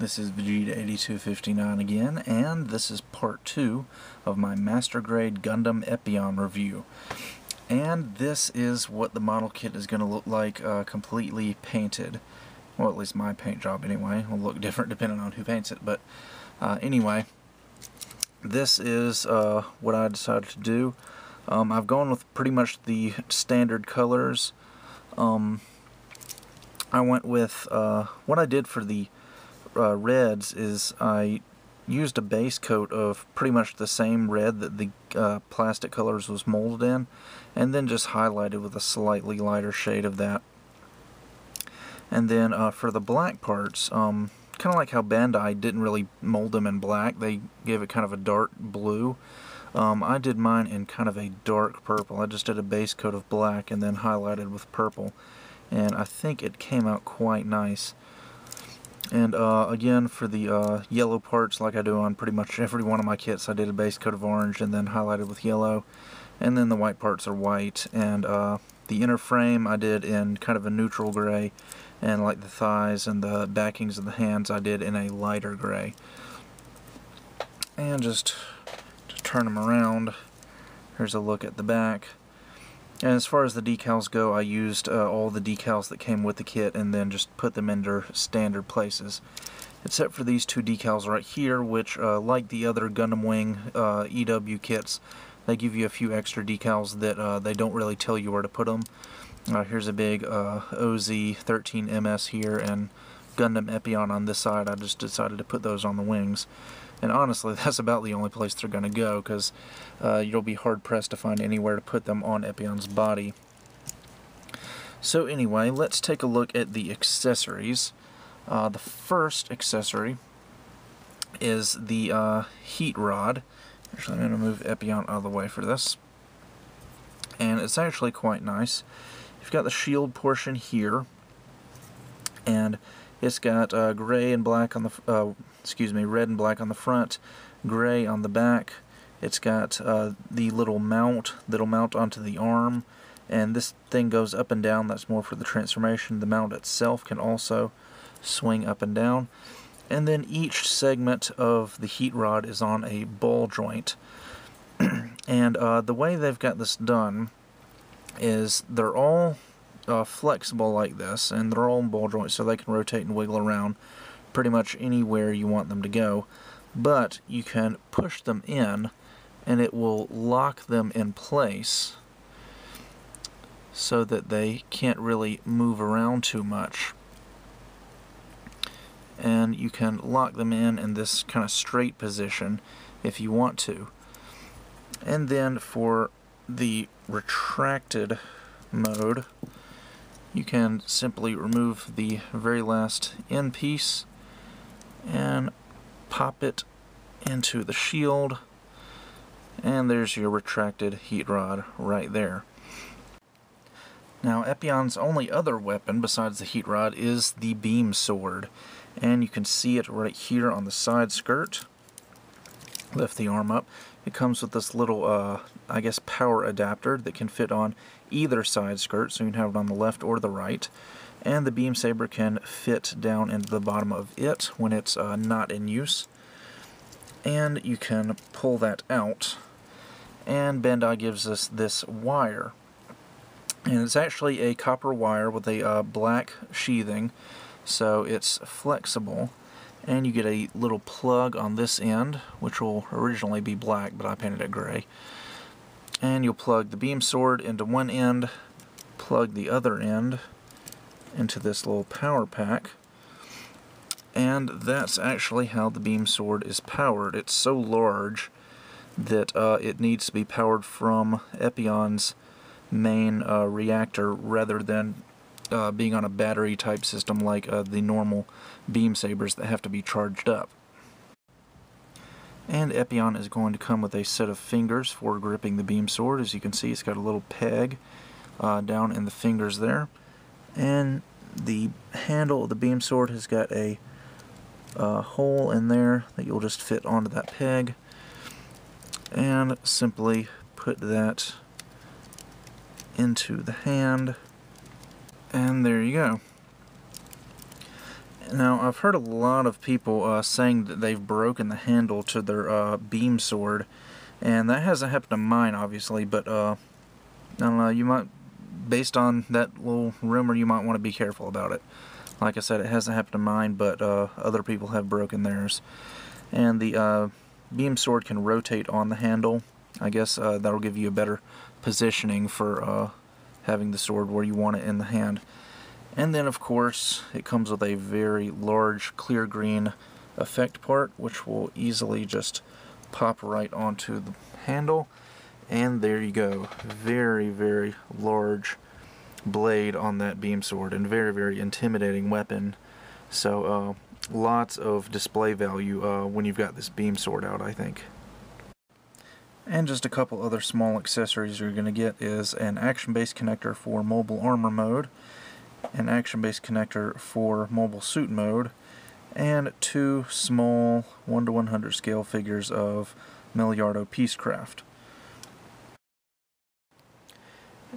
This is pt02 again, and this is part 2 of my Master Grade Gundam Epyon review. And this is what the model kit is going to look like completely painted. Well, at least my paint job anyway. It will look different depending on who paints it, but anyway, this is what I decided to do. I've gone with pretty much the standard colors. I went with, what I did for the reds is I used a base coat of pretty much the same red that the plastic colors was molded in, and then just highlighted with a slightly lighter shade of that. And then for the black parts, kind of like how Bandai didn't really mold them in black, they gave it kind of a dark blue. I did mine in kind of a dark purple. I just did a base coat of black and then highlighted with purple, and I think it came out quite nice. And again, for the yellow parts, like I do on pretty much every one of my kits, I did a base coat of orange and then highlighted with yellow, and then the white parts are white. And the inner frame I did in kind of a neutral gray, and like the thighs and the backings of the hands I did in a lighter gray. And just to turn them around, here's a look at the back. And as far as the decals go, I used all the decals that came with the kit and then just put them in their standard places. Except for these two decals right here, which, like the other Gundam Wing EW kits, they give you a few extra decals that they don't really tell you where to put them. Here's a big OZ13MS here, and Gundam Epyon on this side. I just decided to put those on the wings. And honestly, that's about the only place they're going to go, because you'll be hard-pressed to find anywhere to put them on Epyon's body. So anyway, let's take a look at the accessories. The first accessory is the heat rod. Actually, I'm going to move Epyon out of the way for this. And it's actually quite nice. You've got the shield portion here, and it's got gray and black on the red and black on the front, gray on the back. It's got the little mount that'll mount onto the arm, and this thing goes up and down. That's more for the transformation. The mount itself can also swing up and down. And then each segment of the heat rod is on a ball joint. And the way they've got this done is they're all flexible like this, and they're all in ball joints, so they can rotate and wiggle around pretty much anywhere you want them to go. But you can push them in, and it will lock them in place so that they can't really move around too much. And you can lock them in this kind of straight position if you want to. And then for the retracted mode, you can simply remove the very last end piece and pop it into the shield, and there's your retracted heat rod right there. Now, Epyon's only other weapon besides the heat rod is the beam sword, and you can see it right here on the side skirt. Lift the arm up. It comes with this little, I guess, power adapter that can fit on either side skirt, so you can have it on the left or the right. And the beam saber can fit down into the bottom of it when it's not in use. And you can pull that out. And Bandai gives us this wire. And it's actually a copper wire with a black sheathing, so it's flexible. And you get a little plug on this end, which will originally be black, but I painted it gray. And you'll plug the beam sword into one end, plug the other end into this little power pack, and that's actually how the beam sword is powered. It's so large that it needs to be powered from Epyon's main reactor rather than being on a battery type system like the normal beam sabers that have to be charged up. And Epyon is going to come with a set of fingers for gripping the beam sword. As you can see, it's got a little peg down in the fingers there, and the handle of the beam sword has got a hole in there that you'll just fit onto that peg, and simply put that into the hand, and there you go. Now, I've heard a lot of people saying that they've broken the handle to their beam sword, and that hasn't happened to mine, obviously, but I don't know, you might, based on that little rumor, you might want to be careful about it. Like I said, it hasn't happened to mine, but other people have broken theirs. And the beam sword can rotate on the handle. I guess that'll give you a better positioning for having the sword where you want it in the hand. And then, of course, it comes with a very large clear green effect part, which will easily just pop right onto the handle. And there you go. Very, very large blade on that beam sword, and very, very intimidating weapon. So, lots of display value when you've got this beam sword out, I think. And just a couple other small accessories you're going to get is an action-based connector for mobile armor mode, an action-based connector for mobile suit mode, and two small 1:100 scale figures of Milliardo Peacecraft.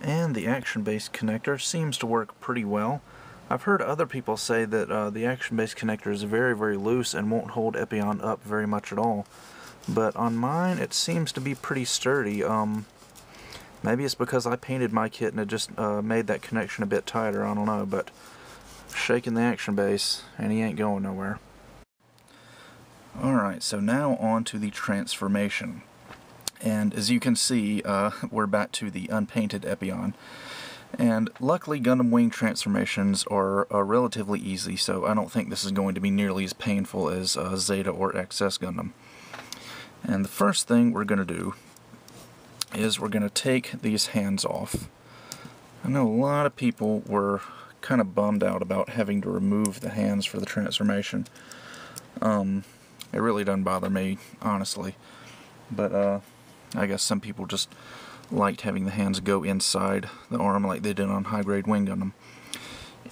And the action-based connector seems to work pretty well. I've heard other people say that the action-based connector is very, very loose and won't hold Epyon up very much at all. But on mine, it seems to be pretty sturdy. Maybe it's because I painted my kit and it just made that connection a bit tighter, I don't know, but shaking the action base and he ain't going nowhere. Alright, so now on to the transformation. And as you can see, we're back to the unpainted Epyon. And luckily Gundam Wing transformations are relatively easy, so I don't think this is going to be nearly as painful as Zeta or XS Gundam. And the first thing we're going to do is we're going to take these hands off. I know a lot of people were kind of bummed out about having to remove the hands for the transformation. It really doesn't bother me, honestly. But I guess some people just liked having the hands go inside the arm like they did on high-grade Wing Gundam.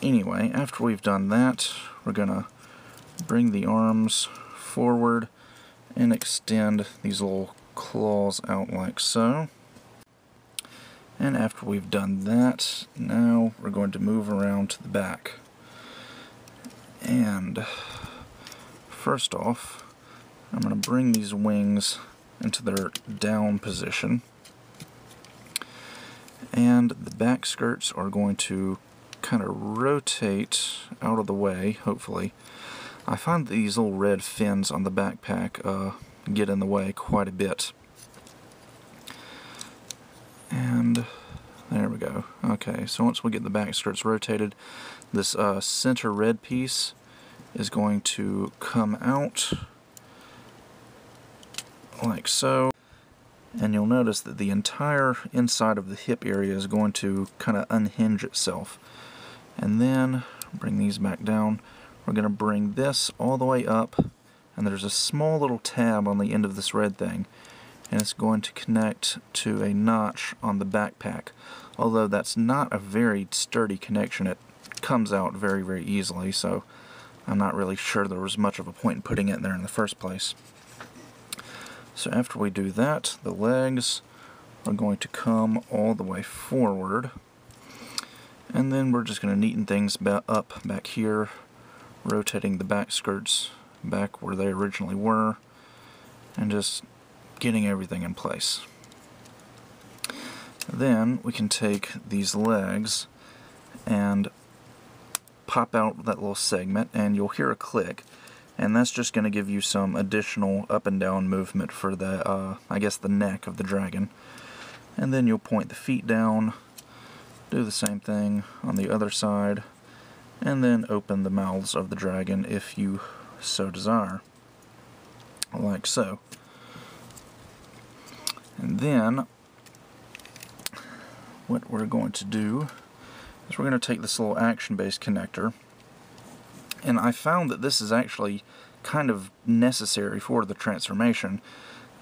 Anyway, after we've done that, we're going to bring the arms forward and extend these little claws out like so. And after we've done that, now we're going to move around to the back. And first off, I'm going to bring these wings into their down position. And the back skirts are going to kind of rotate out of the way, hopefully. I find these little red fins on the backpack get in the way quite a bit. And there we go. Okay, so once we get the back skirts rotated, this center red piece is going to come out like so. And you'll notice that the entire inside of the hip area is going to kind of unhinge itself. And then bring these back down. We're going to bring this all the way up, and there's a small little tab on the end of this red thing, and it's going to connect to a notch on the backpack. Although that's not a very sturdy connection, it comes out very, very easily, so I'm not really sure there was much of a point in putting it there in the first place. So after we do that, the legs are going to come all the way forward, and then we're just going to neaten things up back here, rotating the back skirts back where they originally were, and just getting everything in place. Then we can take these legs and pop out that little segment, and you'll hear a click, and that's just going to give you some additional up and down movement for the, I guess, the neck of the dragon. And then you'll point the feet down, do the same thing on the other side, and then open the mouths of the dragon if you so desire, like so. And then what we're going to do is we're going to take this little action-based connector, and I found that this is actually kind of necessary for the transformation,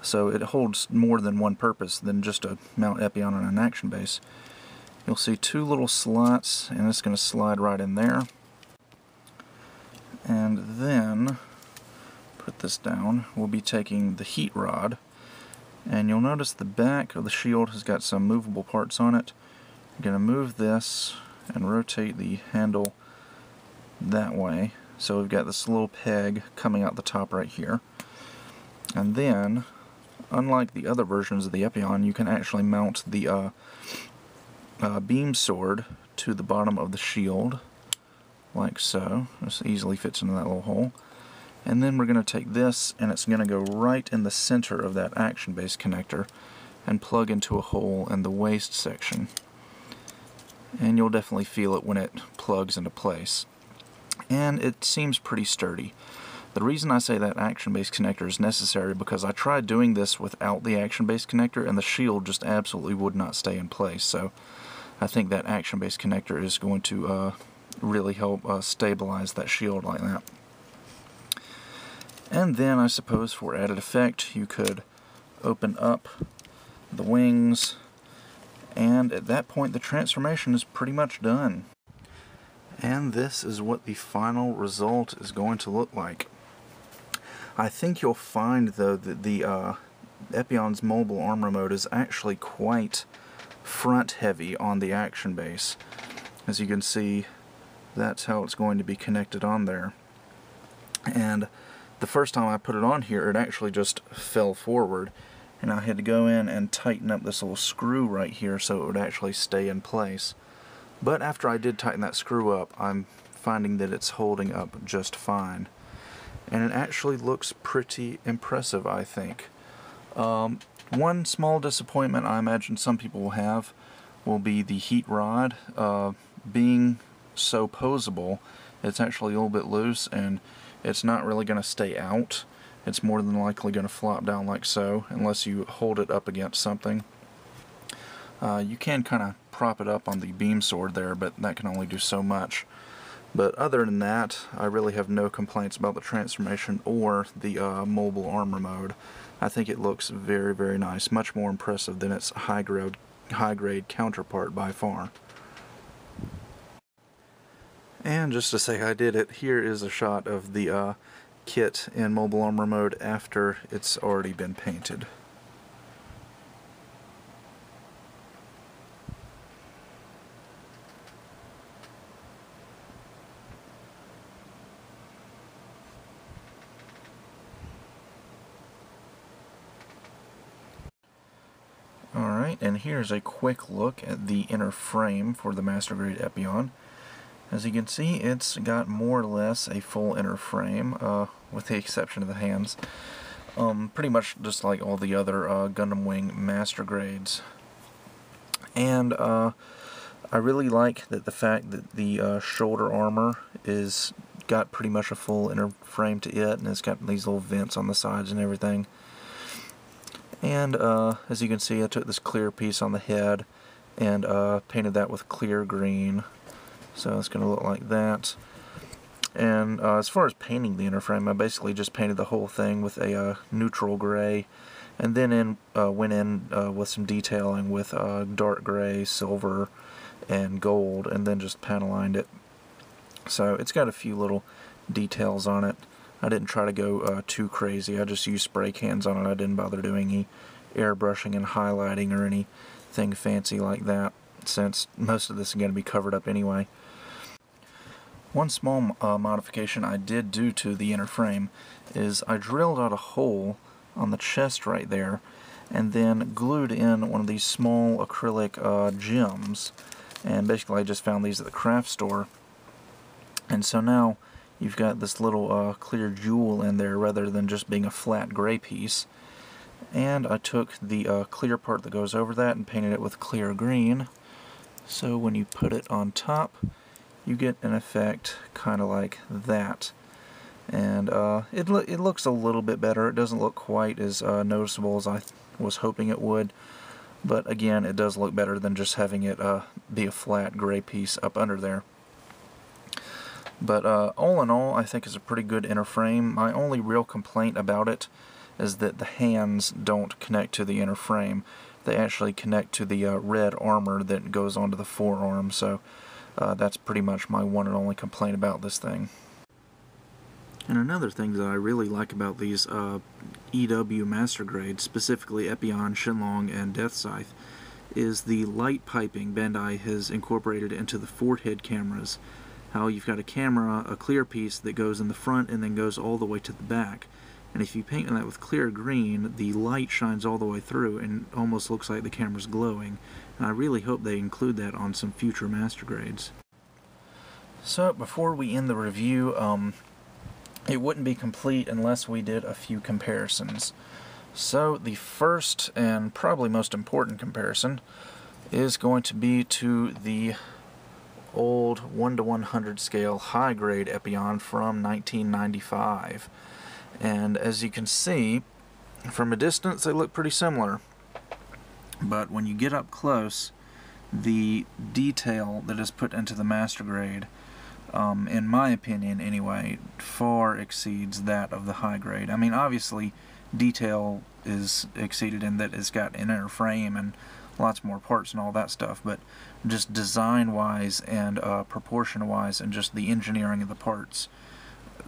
so it holds more than one purpose than just to mount Epyon on an action base. You'll see two little slots, and it's going to slide right in there. And then, put this down, we'll be taking the heat rod, and you'll notice the back of the shield has got some movable parts on it. I'm going to move this and rotate the handle that way So we've got this little peg coming out the top right here. And then, unlike the other versions of the Epyon, you can actually mount the beam sword to the bottom of the shield, like so. This easily fits into that little hole. And then we're going to take this, and it's going to go right in the center of that action base connector and plug into a hole in the waist section. And you'll definitely feel it when it plugs into place. And it seems pretty sturdy. The reason I say that action base connector is necessary because I tried doing this without the action base connector and the shield just absolutely would not stay in place. So I think that action base connector is going to really help stabilize that shield like that. And then I suppose for added effect you could open up the wings, and at that point the transformation is pretty much done. And this is what the final result is going to look like. I think you'll find though that the Epyon's mobile armor mode is actually quite front heavy on the action base. As you can see, that's how it's going to be connected on there. And the first time I put it on here, it actually just fell forward, and I had to go in and tighten up this little screw right here so it would actually stay in place. But after I did tighten that screw up, I'm finding that it's holding up just fine. And it actually looks pretty impressive, I think. One small disappointment I imagine some people will have will be the heat rod. Being so posable, it's actually a little bit loose, and it's not really going to stay out. It's more than likely going to flop down like so, unless you hold it up against something. You can kind of prop it up on the beam sword there, but that can only do so much. But other than that, I really have no complaints about the transformation or the mobile armor mode. I think it looks very, very nice, much more impressive than its high-grade counterpart by far. And just to say I did it, here is a shot of the kit in mobile armor mode after it's already been painted. Alright, and here's a quick look at the inner frame for the Master Grade Epyon. As you can see, it's got more or less a full inner frame, with the exception of the hands. Pretty much just like all the other Gundam Wing Master Grades. And I really like that the fact that the shoulder armor is got pretty much a full inner frame to it, and it's got these little vents on the sides and everything. And as you can see, I took this clear piece on the head and painted that with clear green. So it's going to look like that. And as far as painting the inner frame, I basically just painted the whole thing with a neutral gray, and then went in with some detailing with dark gray, silver, and gold, and then just panel lined it. So it's got a few little details on it. I didn't try to go too crazy. I just used spray cans on it. I didn't bother doing any airbrushing and highlighting or anything fancy like that, since most of this is going to be covered up anyway. One small modification I did do to the inner frame is I drilled out a hole on the chest right there and then glued in one of these small acrylic gems, and basically I just found these at the craft store, and so now you've got this little clear jewel in there rather than just being a flat gray piece. And I took the clear part that goes over that and painted it with clear green, so when you put it on top you get an effect kind of like that. And it looks a little bit better. It doesn't look quite as noticeable as I was hoping it would, but again, it does look better than just having it be a flat gray piece up under there. But all in all, I think it's a pretty good inner frame. My only real complaint about it is that the hands don't connect to the inner frame. They actually connect to the red armor that goes onto the forearm, so that's pretty much my one and only complaint about this thing. And another thing that I really like about these EW Master Grades, specifically Epyon, Shenlong, and Death Scythe, is the light piping Bandai has incorporated into the forehead cameras. how you've got a camera, a clear piece that goes in the front and then goes all the way to the back. And if you paint that with clear green, the light shines all the way through and almost looks like the camera's glowing. And I really hope they include that on some future master grades. So before we end the review, it wouldn't be complete unless we did a few comparisons. So the first and probably most important comparison is going to be to the old 1:100 scale high grade Epyon from 1995. And as you can see, from a distance they look pretty similar. But when you get up close, the detail that is put into the master grade, in my opinion anyway, far exceeds that of the high grade. I mean, obviously detail is exceeded in that it's got an inner frame and lots more parts and all that stuff, but just design wise and proportion wise and just the engineering of the parts,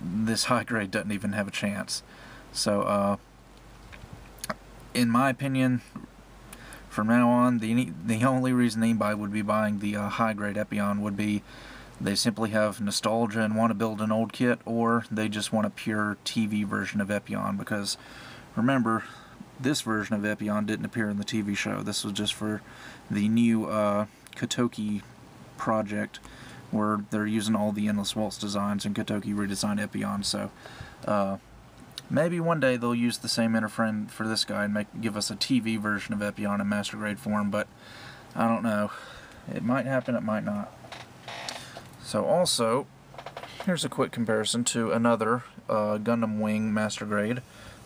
this high grade doesn't even have a chance. So in my opinion, from now on, the only reason anybody would be buying the high grade Epyon would be they simply have nostalgia and want to build an old kit, or they just want a pure TV version of Epyon, because remember, this version of Epyon didn't appear in the TV show. This was just for the new Kotoki project, where they're using all the Endless Waltz designs, and Kotoki redesigned Epyon. So maybe one day they'll use the same interframe for this guy and give us a TV version of Epyon in master grade form, but I don't know. It might happen, it might not. So also, here's a quick comparison to another Gundam Wing master grade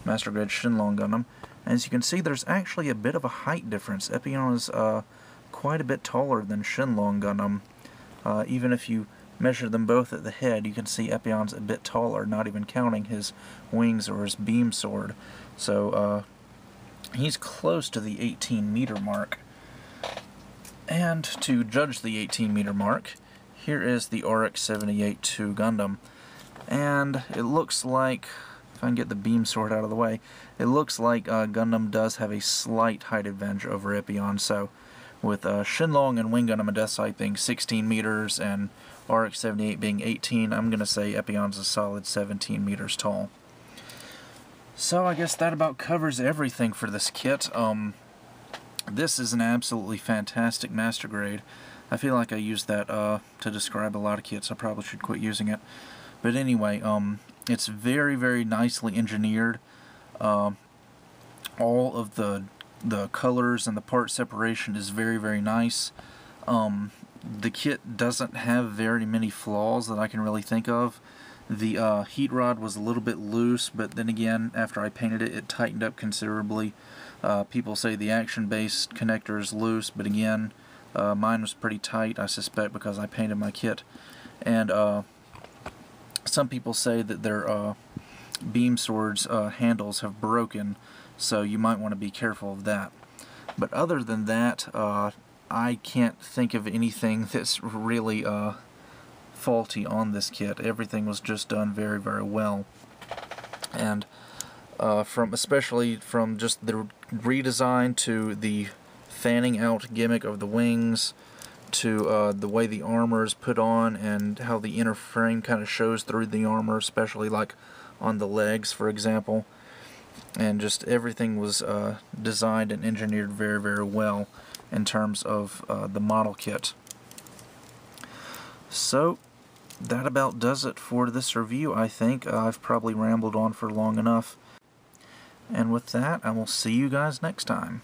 Shenlong Gundam. As you can see, there's actually a bit of a height difference. Epyon is quite a bit taller than Shenlong Gundam. Even if you measure them both at the head, you can see Epyon's a bit taller, not even counting his wings or his beam sword. So he's close to the 18-meter mark. And to judge the 18-meter mark, here is the RX-78-2 Gundam. And it looks like, if I can get the beam sword out of the way, it looks like Gundam does have a slight height advantage over Epyon. So with Shenlong and Wing Gundam and Death Sight being 16 meters and RX-78 being 18, I'm going to say Epyon's a solid 17 meters tall. So I guess that about covers everything for this kit. This is an absolutely fantastic master grade. I feel like I used that to describe a lot of kits. I probably should quit using it. But anyway, it's very, very nicely engineered. All of the colors and the part separation is very, very nice. The kit doesn't have very many flaws that I can really think of. The heat rod was a little bit loose, but then again, after I painted it, it tightened up considerably. People say the action-based connector is loose, but again, mine was pretty tight, I suspect, because I painted my kit. And some people say that their beam swords handles have broken, so you might want to be careful of that. But other than that, I can't think of anything that's really faulty on this kit. Everything was just done very, very well. And especially from just the redesign to the fanning out gimmick of the wings, to the way the armor is put on and how the inner frame kind of shows through the armor, especially like on the legs, for example. And just everything was designed and engineered very, very well in terms of the model kit. So that about does it for this review, I think. I've probably rambled on for long enough. And with that, I will see you guys next time.